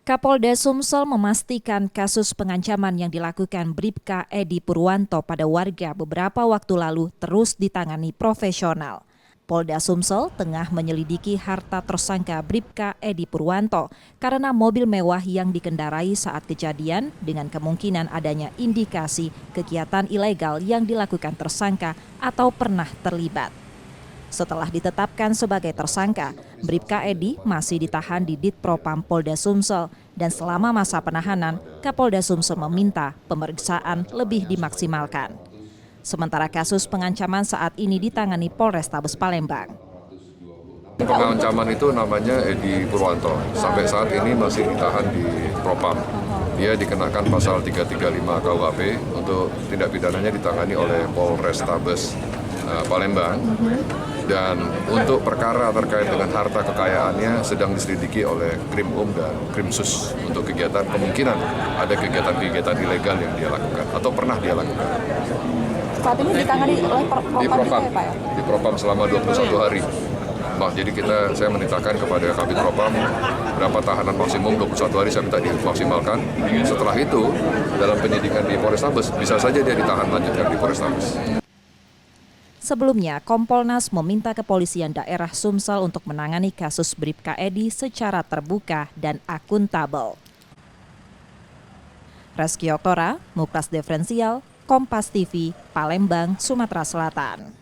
Kapolda Sumsel memastikan kasus pengancaman yang dilakukan Bribka Edi Purwanto pada warga beberapa waktu lalu terus ditangani profesional. Polda Sumsel tengah menyelidiki harta tersangka Bribka Edi Purwanto karena mobil mewah yang dikendarai saat kejadian dengan kemungkinan adanya indikasi kegiatan ilegal yang dilakukan tersangka atau pernah terlibat. Setelah ditetapkan sebagai tersangka, Bribka Edi masih ditahan di Ditpropam Polda Sumsel dan selama masa penahanan, Kapolda Sumsel meminta pemeriksaan lebih dimaksimalkan. Sementara kasus pengancaman saat ini ditangani Polrestabes Palembang. Pengancaman itu namanya Edi Purwanto. Sampai saat ini masih ditahan di Propam. Dia dikenakan pasal 335 KUHP untuk tindak pidananya ditangani oleh Polrestabes Palembang. Dan untuk perkara terkait dengan harta kekayaannya sedang diselidiki oleh Krimum dan Krimsus untuk kemungkinan ada kegiatan-kegiatan ilegal yang dia lakukan atau pernah dia lakukan. Saat ini ditangani oleh Propam ya, Pak ya? Di Propam selama 21 hari. Jadi saya menitahkan kepada Kabid Propam berapa tahanan maksimum 21 hari saya minta dimaksimalkan. Setelah itu dalam penyidikan di Polrestabes bisa saja dia ditahan lanjutkan di Polrestabes. Sebelumnya, Kompolnas meminta kepolisian daerah Sumsel untuk menangani kasus Bribka Edi secara terbuka dan akuntabel. Reski Oktora, Muklas Diferensial, Kompas TV, Palembang, Sumatera Selatan.